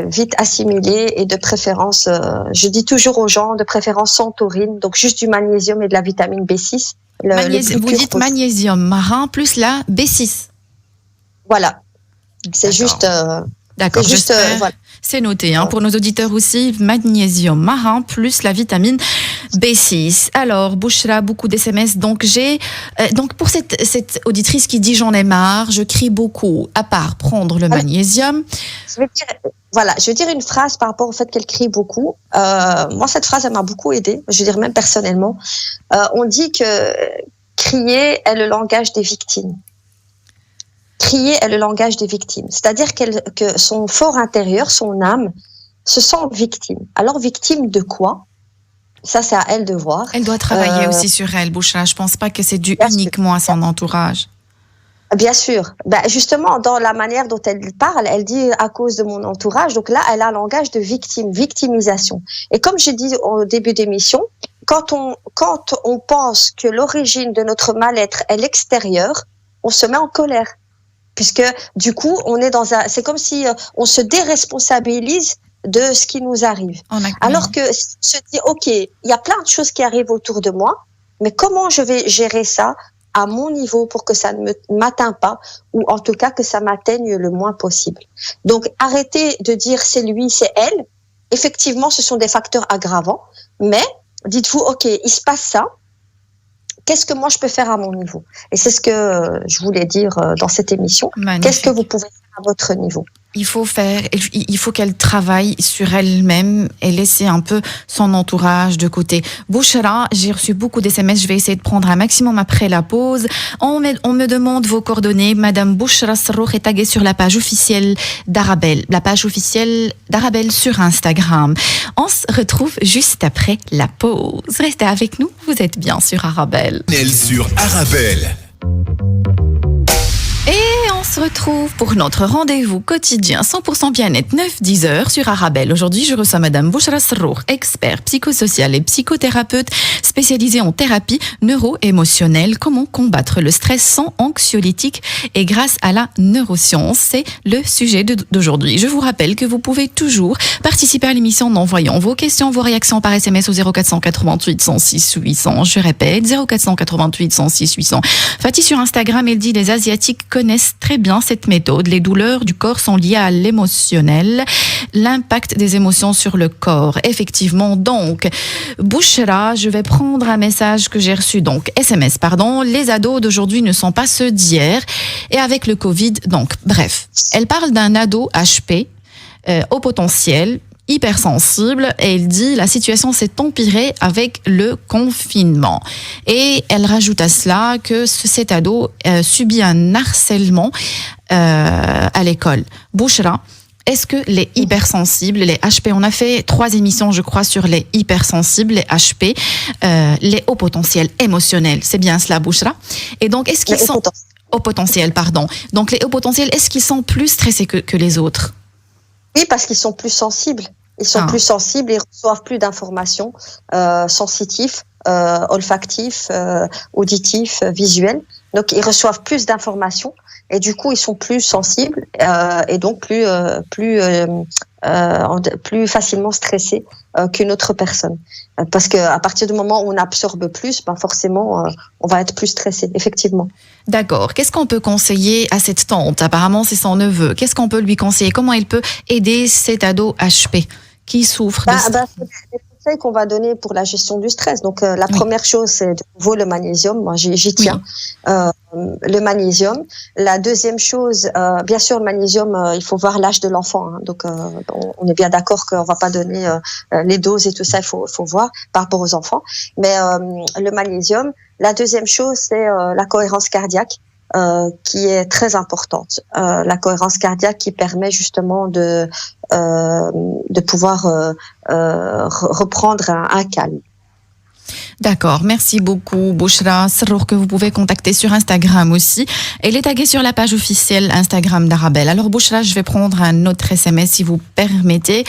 vite assimilé et de préférence, je dis toujours aux gens, de préférence sans taurine, donc juste du magnésium et de la vitamine B6. Vous dites magnésium marin plus la B6. Voilà. C'est juste. D'accord, voilà. C'est noté pour nos auditeurs aussi, magnésium marin plus la vitamine B6. Alors, Bouchra, beaucoup d'SMS. Donc, pour cette auditrice qui dit j'en ai marre, je crie beaucoup, à part prendre le magnésium. Je vais dire une phrase par rapport au fait qu'elle crie beaucoup. Moi, cette phrase, elle m'a beaucoup aidée. Je veux dire, même personnellement. On dit que crier est le langage des victimes. Crier est le langage des victimes. C'est-à-dire que son fort intérieur, son âme, se sent victime. Alors, victime de quoi? Ça, c'est à elle de voir. Elle doit travailler aussi sur elle, Bouchra. Je pense pas que c'est dû uniquement à son entourage. Bien sûr. Justement, dans la manière dont elle parle, elle dit à cause de mon entourage. Donc là, elle a un langage de victimisation. Et comme j'ai dit au début d'émission, quand on pense que l'origine de notre mal-être est l'extérieur, on se met en colère. Puisque, du coup, c'est comme si on se déresponsabilise de ce qui nous arrive. Alors que si on se dit, OK, il y a plein de choses qui arrivent autour de moi, mais comment je vais gérer ça à mon niveau pour que ça ne m'atteint pas, ou en tout cas que ça m'atteigne le moins possible. Donc, arrêtez de dire c'est lui, c'est elle. Effectivement, ce sont des facteurs aggravants, mais dites-vous, OK, il se passe ça. Qu'est-ce que moi je peux faire à mon niveau? Et c'est ce que je voulais dire dans cette émission. Magnifique. Qu'est-ce que vous pouvez faire à votre niveau? Il faut qu'elle travaille sur elle-même et laisser un peu son entourage de côté. Bouchra, j'ai reçu beaucoup d'SMS, je vais essayer de prendre un maximum après la pause. On me demande vos coordonnées. Madame Bouchra Serroukh est taguée sur la page officielle d'Arabelle, la page officielle d'Arabelle sur Instagram. On se retrouve juste après la pause. Restez avec nous, vous êtes bien sur Arabelle. Sur Arabelle. Et on se retrouve pour notre rendez-vous quotidien 100% bien-être 9-10 heures sur Arabelle. Aujourd'hui, je reçois Madame Bouchra Serroukh, expert psychosocial et psychothérapeute spécialisée en thérapie neuro-émotionnelle. Comment combattre le stress sans anxiolytique et grâce à la neuroscience. C'est le sujet d'aujourd'hui. Je vous rappelle que vous pouvez toujours participer à l'émission en envoyant vos questions, vos réactions par SMS au 0488 106 800. Je répète, 0488 106 800. Fatih sur Instagram, elle dit les Asiatiques connaissent très bien cette méthode. Les douleurs du corps sont liées à l'émotionnel, l'impact des émotions sur le corps. Effectivement, donc, Bouchra, je vais prendre un message que j'ai reçu, donc SMS, pardon. Les ados d'aujourd'hui ne sont pas ceux d'hier. Et avec le Covid, donc, bref. Elle parle d'un ado HP, au potentiel, hypersensible, et elle dit la situation s'est empirée avec le confinement. Et elle rajoute à cela que cet ado subit un harcèlement à l'école. Bouchra, est-ce que les hypersensibles, les HP, on a fait 3 émissions, je crois, sur les hypersensibles, les HP, les hauts potentiels émotionnels, c'est bien cela, Bouchra? Et donc, est-ce qu'ils sont... Hauts potentiels, pardon. Donc, les hauts potentiels, est-ce qu'ils sont plus stressés que les autres? Oui, parce qu'ils sont plus sensibles. Ils sont plus sensibles et reçoivent plus d'informations sensitifs, olfactifs, auditifs, visuels. Donc, ils reçoivent plus d'informations et du coup, ils sont plus sensibles et donc plus facilement stressés qu'une autre personne. Parce que à partir du moment où on absorbe plus, forcément, on va être plus stressé, effectivement. D'accord. Qu'est-ce qu'on peut conseiller à cette tante? Apparemment, c'est son neveu. Qu'est-ce qu'on peut lui conseiller? Comment il peut aider cet ado HP qui souffre de stress? Les conseils qu'on va donner pour la gestion du stress. Donc, la première chose, c'est de nouveau le magnésium. Moi, j'y tiens. Le magnésium. La deuxième chose, bien sûr, le magnésium, il faut voir l'âge de l'enfant. Hein. Donc, on est bien d'accord qu'on va pas donner les doses et tout ça. Il faut voir par rapport aux enfants. Mais le magnésium. La deuxième chose, c'est la cohérence cardiaque. Qui est très importante. La cohérence cardiaque qui permet justement de pouvoir reprendre un calme. D'accord, merci beaucoup Bouchra Serroukh, que vous pouvez contacter sur Instagram aussi. Elle est taguée sur la page officielle Instagram d'Arabelle. Alors Bouchra, je vais prendre un autre SMS si vous permettez.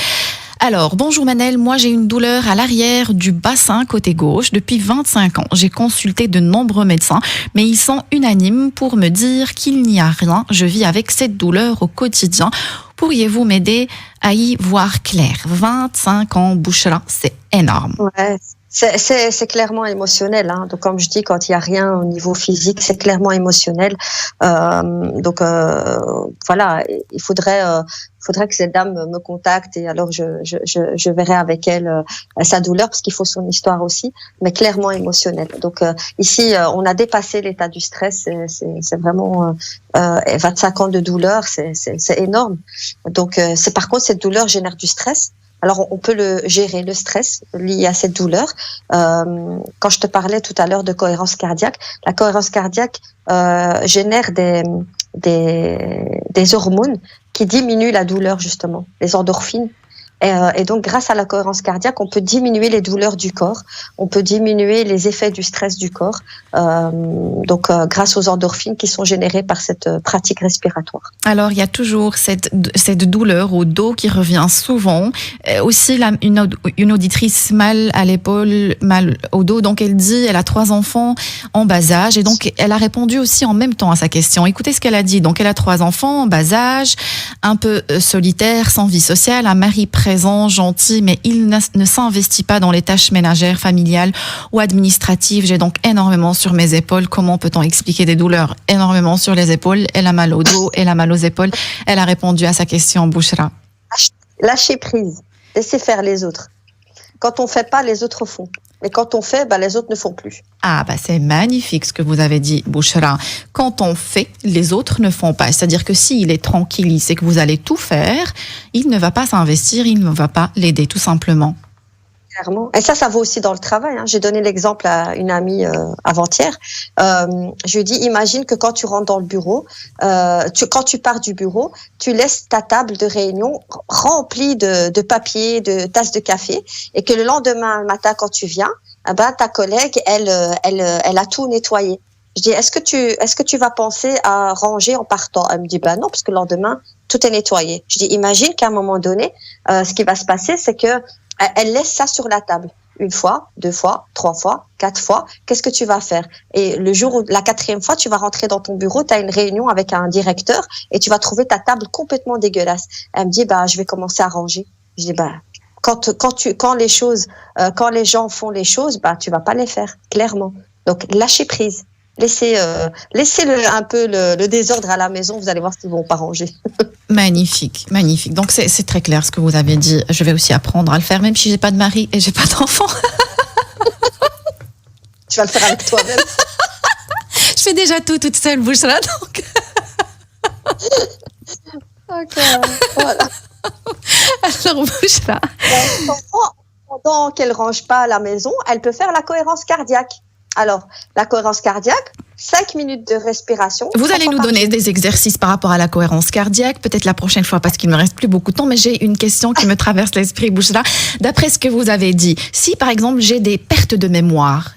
Alors, bonjour Manel, moi j'ai une douleur à l'arrière du bassin côté gauche depuis 25 ans. J'ai consulté de nombreux médecins, mais ils sont unanimes pour me dire qu'il n'y a rien. Je vis avec cette douleur au quotidien. Pourriez-vous m'aider à y voir clair? 25 ans, Bouchra, c'est énorme. Ouais. C'est clairement émotionnel, hein. Donc comme je dis, quand il y a rien au niveau physique, c'est clairement émotionnel. Voilà, il faudrait que cette dame me contacte et alors je verrai avec elle sa douleur parce qu'il faut son histoire aussi, mais clairement émotionnel. Donc ici, on a dépassé l'état du stress. C'est vraiment 25 ans de douleur, c'est énorme. Donc c'est par contre cette douleur génère du stress. Alors, on peut le gérer, le stress lié à cette douleur. Quand je te parlais tout à l'heure de cohérence cardiaque, la cohérence cardiaque génère des hormones qui diminuent la douleur, justement, les endorphines. Et donc, grâce à la cohérence cardiaque, on peut diminuer les douleurs du corps, on peut diminuer les effets du stress du corps, grâce aux endorphines qui sont générées par cette pratique respiratoire. Alors, il y a toujours cette douleur au dos qui revient souvent. Aussi, une auditrice mal à l'épaule, mal au dos. Donc, elle dit, elle a 3 enfants en bas âge. Et donc, elle a répondu aussi en même temps à sa question. Écoutez ce qu'elle a dit. Donc, elle a 3 enfants en bas âge, un peu solitaire, sans vie sociale, un mari présent, gentil, mais il ne s'investit pas dans les tâches ménagères, familiales ou administratives. J'ai donc énormément sur mes épaules. Comment peut-on expliquer des douleurs énormément sur les épaules? Elle a mal au dos, elle a mal aux épaules. Elle a répondu à sa question, Bouchra. Lâcher prise. Laissez faire les autres. Quand on fait pas, les autres font. Mais quand on fait, les autres ne font plus. Ah, c'est magnifique ce que vous avez dit, Bouchra. Quand on fait, les autres ne font pas. C'est-à-dire que s'il est tranquille, il sait que vous allez tout faire, il ne va pas s'investir, il ne va pas l'aider, tout simplement. Clairement. Et ça vaut aussi dans le travail. J'ai donné l'exemple à une amie avant-hier. Je lui ai dit, imagine que quand tu rentres dans le bureau, quand tu pars du bureau, tu laisses ta table de réunion remplie de papier, de tasses de café, et que le lendemain matin, quand tu viens, ta collègue, elle a tout nettoyé. Je dis, est-ce que tu vas penser à ranger en partant? Elle me dit, non, parce que le lendemain, tout est nettoyé. Je dis, imagine qu'à un moment donné, ce qui va se passer, c'est que elle laisse ça sur la table. 1 fois, 2 fois, 3 fois, 4 fois. Qu'est-ce que tu vas faire? Et le jour où la 4e fois, tu vas rentrer dans ton bureau, tu as une réunion avec un directeur et tu vas trouver ta table complètement dégueulasse. Elle me dit, je vais commencer à ranger. Je dis, quand les gens font les choses, tu vas pas les faire, clairement. Donc, lâchez prise. Laissez un peu le désordre à la maison, vous allez voir s'ils vont pas ranger. Magnifique, magnifique. Donc c'est très clair ce que vous avez dit. Je vais aussi apprendre à le faire, même si j'ai pas de mari et j'ai pas d'enfant. Tu vas le faire avec toi-même. Je fais déjà tout toute seule, Bouchra, donc. D'accord, voilà. Alors Bouchra. Pendant qu'elle range pas la maison, elle peut faire la cohérence cardiaque. Alors, la cohérence cardiaque, 5 minutes de respiration. Vous allez nous donner des exercices par rapport à la cohérence cardiaque, peut-être la prochaine fois parce qu'il ne me reste plus beaucoup de temps, mais j'ai une question qui me traverse l'esprit, Bouchra. D'après ce que vous avez dit, si par exemple j'ai des pertes de mémoire,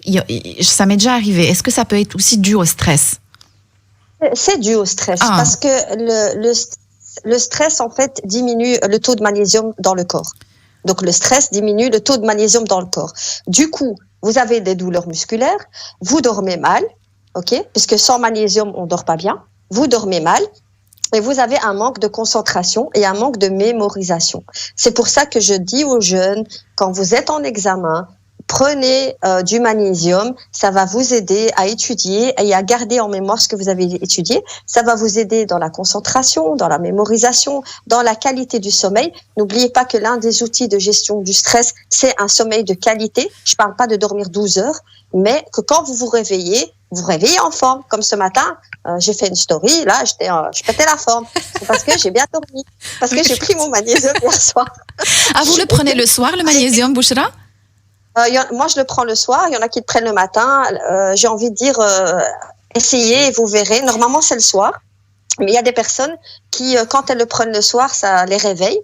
ça m'est déjà arrivé, est-ce que ça peut être aussi dû au stress? C'est dû au stress, parce que le stress, en fait, diminue le taux de magnésium dans le corps. Donc, le stress diminue le taux de magnésium dans le corps. Du coup, vous avez des douleurs musculaires, vous dormez mal, puisque sans magnésium, on dort pas bien, vous dormez mal, et vous avez un manque de concentration et un manque de mémorisation. C'est pour ça que je dis aux jeunes, quand vous êtes en examen, prenez du magnésium, ça va vous aider à étudier et à garder en mémoire ce que vous avez étudié. Ça va vous aider dans la concentration, dans la mémorisation, dans la qualité du sommeil. N'oubliez pas que l'un des outils de gestion du stress, c'est un sommeil de qualité. Je parle pas de dormir 12 heures, mais que quand vous vous réveillez en forme. Comme ce matin, j'ai fait une story, là, je pétais la forme. C'est parce que j'ai bien dormi, parce que j'ai pris mon magnésium hier soir. Ah, vous le prenez le soir, le magnésium, Bouchra? Moi, je le prends le soir. Il y en a qui le prennent le matin. J'ai envie de dire, essayez et vous verrez. Normalement, c'est le soir. Mais il y a des personnes qui, quand elles le prennent le soir, ça les réveille.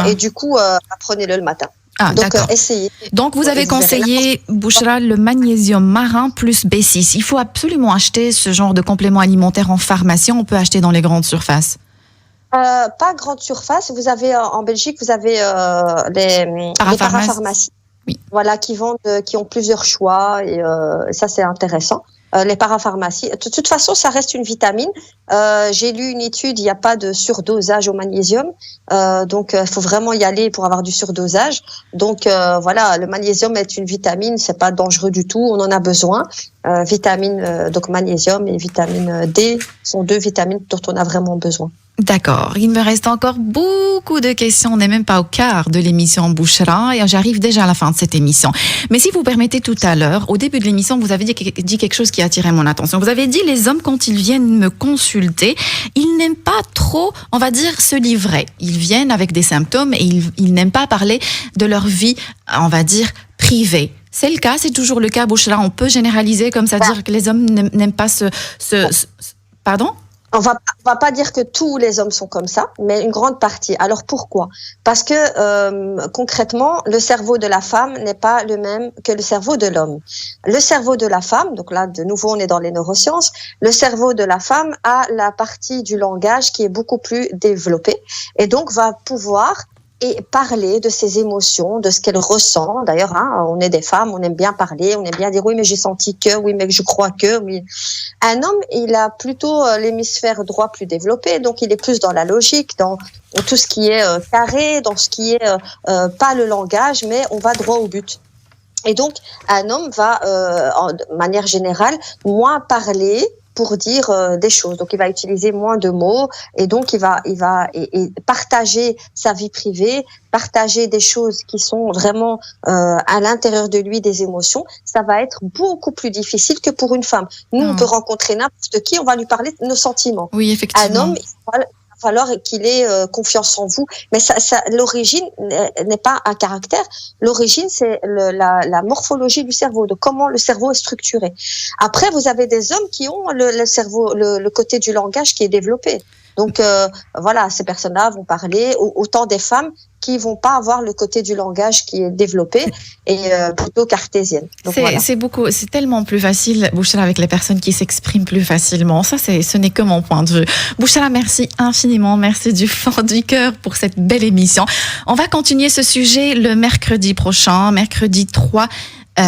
Et du coup, prenez-le le matin. Ah, donc, d'accord. essayez. Donc, vous avez conseillé, Bouchra, le magnésium marin plus B6. Il faut absolument acheter ce genre de complément alimentaire en pharmacie. On peut acheter dans les grandes surfaces. Pas grande surface. Vous avez, en Belgique, vous avez les parapharmacies. Oui. Voilà, qui ont plusieurs choix et ça c'est intéressant. Les parapharmacies, de toute façon, ça reste une vitamine. J'ai lu une étude, il n'y a pas de surdosage au magnésium, donc il faut vraiment y aller pour avoir du surdosage. Donc voilà, le magnésium est une vitamine, c'est pas dangereux du tout, on en a besoin. Donc magnésium et vitamine D sont 2 vitamines dont on a vraiment besoin. D'accord. Il me reste encore beaucoup de questions. On n'est même pas au quart de l'émission Bouchra et j'arrive déjà à la fin de cette émission. Mais si vous permettez, tout à l'heure, au début de l'émission, vous avez dit quelque chose qui a attiré mon attention. Vous avez dit, les hommes, quand ils viennent me consulter, ils n'aiment pas trop, on va dire, se livrer. Ils viennent avec des symptômes et ils n'aiment pas parler de leur vie, on va dire, privée. C'est le cas, c'est toujours le cas, Bouchra. On peut généraliser comme ça, dire que les hommes n'aiment pas Pardon ? On va pas dire que tous les hommes sont comme ça, mais une grande partie. Alors pourquoi? Parce que concrètement, le cerveau de la femme n'est pas le même que le cerveau de l'homme. Le cerveau de la femme, donc là de nouveau on est dans les neurosciences, le cerveau de la femme a la partie du langage qui est beaucoup plus développée et donc va pouvoir parler de ses émotions, de ce qu'elle ressent. D'ailleurs, on est des femmes, on aime bien parler, on aime bien dire oui, mais j'ai senti que, oui, mais je crois que, oui. Un homme, il a plutôt l'hémisphère droit plus développé, donc il est plus dans la logique, dans tout ce qui est carré, dans ce qui est pas le langage, mais on va droit au but. Et donc, un homme va, de manière générale, moins parler pour dire des choses. Donc, il va utiliser moins de mots et donc il va partager sa vie privée, partager des choses qui sont vraiment à l'intérieur de lui, des émotions. Ça va être beaucoup plus difficile que pour une femme. Nous, on peut rencontrer n'importe qui, on va lui parler de nos sentiments. Oui, effectivement. Un homme, il va falloir qu'il ait confiance en vous. Mais l'origine n'est pas un caractère. L'origine, c'est la morphologie du cerveau, de comment le cerveau est structuré. Après, vous avez des hommes qui ont le cerveau, le côté du langage qui est développé. Donc voilà, ces personnes-là vont parler, autant des femmes qui vont pas avoir le côté du langage qui est développé et plutôt cartésienne. Donc, c'est tellement plus facile, Bouchra, avec les personnes qui s'expriment plus facilement. Ça, ce n'est que mon point de vue. Bouchra, merci infiniment, merci du fond du cœur pour cette belle émission. On va continuer ce sujet le mercredi prochain, mercredi 3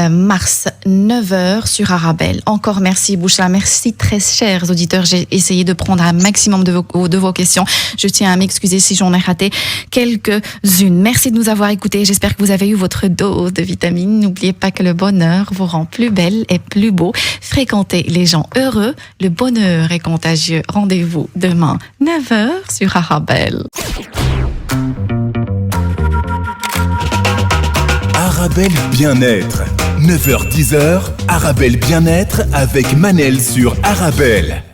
mars, 9h sur Arabelle. Encore merci Bouchra, merci très chers auditeurs. J'ai essayé de prendre un maximum de vos questions. Je tiens à m'excuser si j'en ai raté quelques-unes. Merci de nous avoir écoutés. J'espère que vous avez eu votre dose de vitamines. N'oubliez pas que le bonheur vous rend plus belle et plus beau. Fréquentez les gens heureux. Le bonheur est contagieux. Rendez-vous demain, 9h sur Arabelle. Arabelle Bien-être. 9h-10h, Arabelle Bien-être avec Manel sur Arabelle.